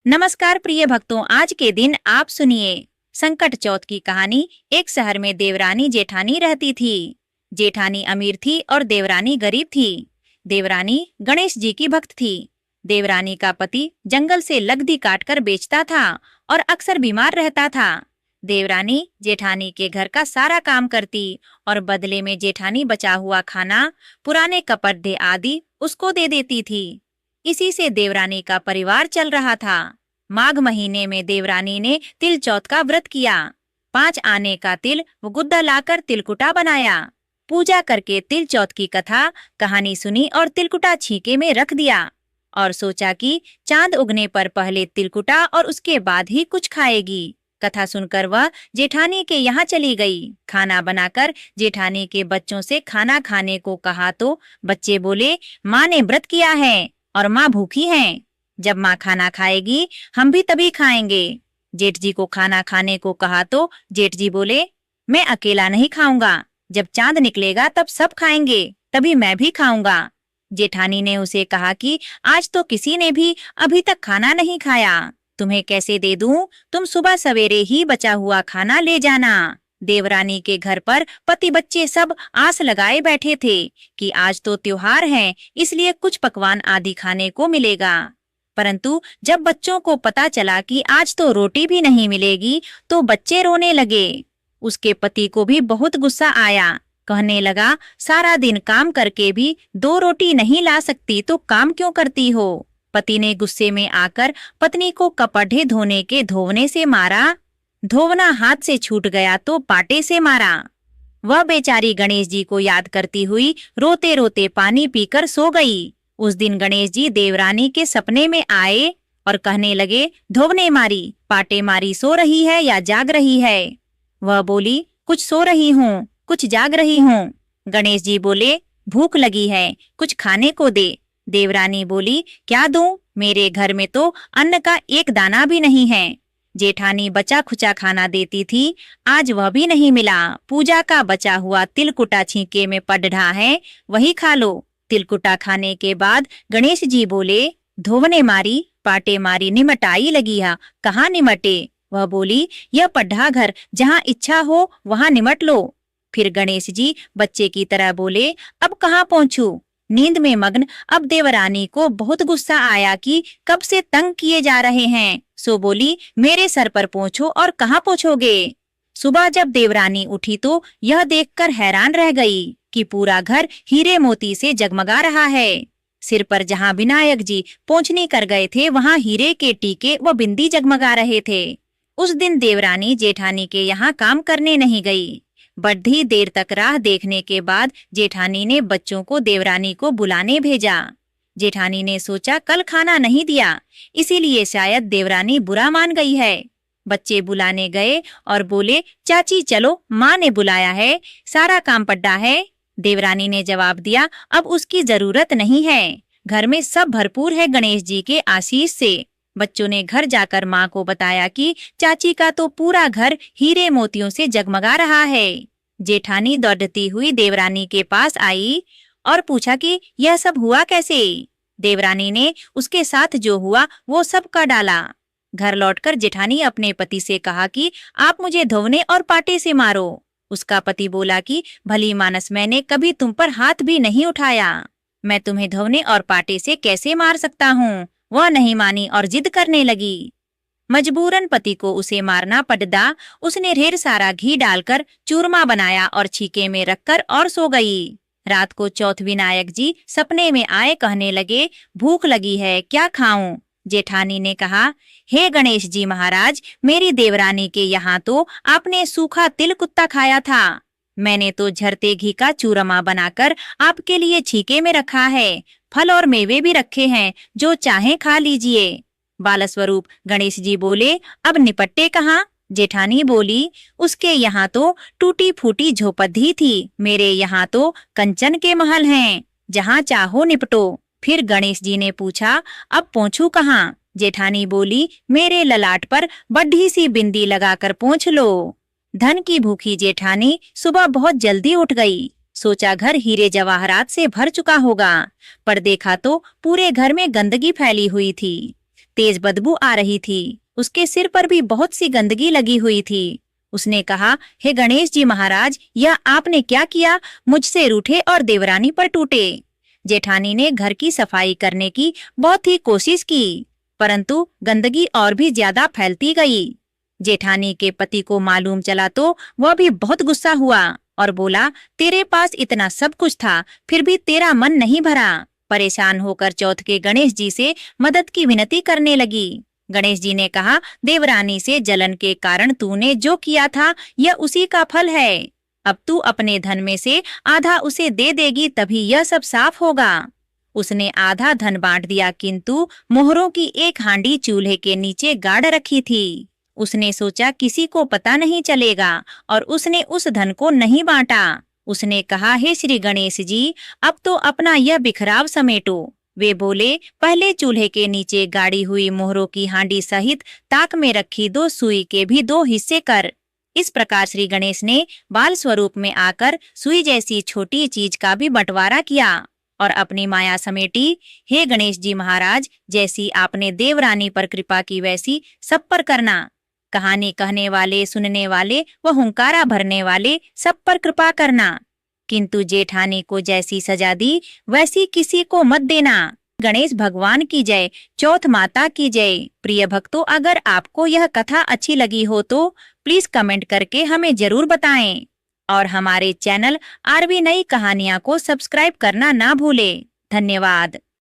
नमस्कार प्रिय भक्तों, आज के दिन आप सुनिए संकट चौथ की कहानी। एक शहर में देवरानी जेठानी रहती थी। जेठानी अमीर थी और देवरानी गरीब थी। देवरानी गणेश जी की भक्त थी। देवरानी का पति जंगल से लकड़ी काटकर बेचता था और अक्सर बीमार रहता था। देवरानी जेठानी के घर का सारा काम करती और बदले में जेठानी बचा हुआ खाना, पुराने कपड़े आदि उसको दे देती थी। इसी से देवरानी का परिवार चल रहा था। माघ महीने में देवरानी ने तिल चौथ का व्रत किया। 5 आने का तिल वो गुद्दा लाकर तिलकुटा बनाया। पूजा करके तिल चौथ की कहानी सुनी और तिलकुटा छीके में रख दिया और सोचा कि चांद उगने पर पहले तिलकुटा और उसके बाद ही कुछ खाएगी। कथा सुनकर वह जेठानी के यहाँ चली गई। खाना बनाकर जेठानी के बच्चों से खाना खाने को कहा तो बच्चे बोले, माँ ने व्रत किया है और माँ भूखी हैं। जब माँ खाना खाएगी हम भी तभी खाएंगे। जेठ जी को खाना खाने को कहा तो जेठ जी बोले, मैं अकेला नहीं खाऊंगा, जब चांद निकलेगा तब सब खाएंगे, तभी मैं भी खाऊंगा। जेठानी ने उसे कहा कि आज तो किसी ने भी अभी तक खाना नहीं खाया, तुम्हें कैसे दे दूं? तुम सुबह सवेरे ही बचा हुआ खाना ले जाना। देवरानी के घर पर पति बच्चे सब आस लगाए बैठे थे कि आज तो त्योहार है, इसलिए कुछ पकवान आदि खाने को मिलेगा। परंतु जब बच्चों को पता चला कि आज तो रोटी भी नहीं मिलेगी तो बच्चे रोने लगे। उसके पति को भी बहुत गुस्सा आया। कहने लगा, सारा दिन काम करके भी 2 रोटी नहीं ला सकती तो काम क्यों करती हो? पति ने गुस्से में आकर पत्नी को कपड़े धोने के धोवने से मारा। धोवना हाथ से छूट गया तो पाटे से मारा। वह बेचारी गणेश जी को याद करती हुई रोते रोते पानी पीकर सो गई। उस दिन गणेश जी देवरानी के सपने में आए और कहने लगे, धोवने मारी, पाटे मारी, सो रही है या जाग रही है? वह बोली, कुछ सो रही हूँ, कुछ जाग रही हूँ। गणेश जी बोले, भूख लगी है, कुछ खाने को दे। देवरानी बोली, क्या दूं? मेरे घर में तो अन्न का एक दाना भी नहीं है। जेठानी बचा खुचा खाना देती थी, आज वह भी नहीं मिला। पूजा का बचा हुआ तिलकुटा छींके में पड़ रहा है, वही खा लो। तिलकुटा खाने के बाद गणेश जी बोले, धोवने मारी, पाटे मारी, निमटाई लगी है, कहाँ निमटे? वह बोली, यह पढ़ा घर, जहाँ इच्छा हो वहाँ निमट लो। फिर गणेश जी बच्चे की तरह बोले, अब कहाँ पहुँचूं? नींद में मग्न अब देवरानी को बहुत गुस्सा आया कि कब से तंग किए जा रहे हैं, सो बोली, मेरे सर पर पहुँचो। और कहाँ पहुँचोगे? सुबह जब देवरानी उठी तो यह देखकर हैरान रह गई कि पूरा घर हीरे मोती से जगमगा रहा है। सिर पर जहाँ विनायक जी पोंछनी कर गए थे वहाँ हीरे के टीके व बिंदी जगमगा रहे थे। उस दिन देवरानी जेठानी के यहाँ काम करने नहीं गई। बड़ी देर तक राह देखने के बाद जेठानी ने बच्चों को देवरानी को बुलाने भेजा। जेठानी ने सोचा कल खाना नहीं दिया, इसीलिए शायद देवरानी बुरा मान गई है। बच्चे बुलाने गए और बोले, चाची चलो, माँ ने बुलाया है, सारा काम पड़ा है। देवरानी ने जवाब दिया, अब उसकी जरूरत नहीं है, घर में सब भरपूर है गणेश जी के आशीष से। बच्चों ने घर जाकर माँ को बताया कि चाची का तो पूरा घर हीरे मोतियों से जगमगा रहा है। जेठानी दौड़ती हुई देवरानी के पास आई और पूछा कि यह सब हुआ कैसे? देवरानी ने उसके साथ जो हुआ वो सब कर डाला। घर लौटकर जेठानी अपने पति से कहा कि आप मुझे धोवने और पाटे से मारो। उसका पति बोला कि भली मानस, मैंने कभी तुम पर हाथ भी नहीं उठाया, मैं तुम्हें धोवने और पाटे से कैसे मार सकता हूँ? वह नहीं मानी और जिद करने लगी। मजबूरन पति को उसे मारना पड़ा। उसने ढेर सारा घी डालकर चूरमा बनाया और छीके में रखकर और सो गई। रात को चौथ विनायक जी सपने में आए, कहने लगे, भूख लगी है, क्या खाऊं? जेठानी ने कहा, हे गणेश जी महाराज, मेरी देवरानी के यहाँ तो आपने सूखा तिल कुत्ता खाया था। मैंने तो झरते घी का चूरमा बनाकर आपके लिए छीके में रखा है, फल और मेवे भी रखे हैं, जो चाहे खा लीजिए। बालस्वरूप गणेश जी बोले, अब निपट्टे कहाँ? जेठानी बोली, उसके यहाँ तो टूटी फूटी झोपड़ी थी, मेरे यहाँ तो कंचन के महल हैं, जहाँ चाहो निपटो। फिर गणेश जी ने पूछा, अब पहुँचू कहाँ? जेठानी बोली, मेरे ललाट पर बड़ी सी बिंदी लगाकर पहुँच लो। धन की भूखी जेठानी सुबह बहुत जल्दी उठ गई। सोचा घर हीरे जवाहरात से भर चुका होगा, पर देखा तो पूरे घर में गंदगी फैली हुई थी। तेज बदबू आ रही थी। उसके सिर पर भी बहुत सी गंदगी लगी हुई थी। उसने कहा, हे गणेश जी महाराज, यह आपने क्या किया? मुझसे रूठे और देवरानी पर टूटे। जेठानी ने घर की सफाई करने की बहुत ही कोशिश की, परंतु गंदगी और भी ज्यादा फैलती गई। जेठानी के पति को मालूम चला तो वह भी बहुत गुस्सा हुआ और बोला, तेरे पास इतना सब कुछ था, फिर भी तेरा मन नहीं भरा। परेशान होकर चौथ के गणेश जी से मदद की विनती करने लगी। गणेश जी ने कहा, देवरानी से जलन के कारण तूने जो किया था यह उसी का फल है। अब तू अपने धन में से आधा उसे दे देगी, तभी यह सब साफ होगा। उसने आधा धन बांट दिया, किंतु मोहरों की एक हांडी चूल्हे के नीचे गाड़ रखी थी। उसने सोचा किसी को पता नहीं चलेगा और उसने उस धन को नहीं बांटा। उसने कहा, हे श्री गणेश जी, अब तो अपना यह बिखराव समेटो। वे बोले, पहले चूल्हे के नीचे गाड़ी हुई मोहरों की हांडी सहित ताक में रखी 2 सुई के भी 2 हिस्से कर। इस प्रकार श्री गणेश ने बाल स्वरूप में आकर सुई जैसी छोटी चीज का भी बंटवारा किया और अपनी माया समेटी। हे गणेश जी महाराज, जैसी आपने देवरानी पर कृपा की वैसी सब पर करना। कहानी कहने वाले, सुनने वाले व हुंकारा भरने वाले सब पर कृपा करना, किंतु जेठानी को जैसी सजा दी वैसी किसी को मत देना। गणेश भगवान की जय, चौथ माता की जय। प्रिय भक्तों, अगर आपको यह कथा अच्छी लगी हो तो प्लीज कमेंट करके हमें जरूर बताएं और हमारे चैनल आरवी नई कहानियां को सब्सक्राइब करना ना भूलें। धन्यवाद।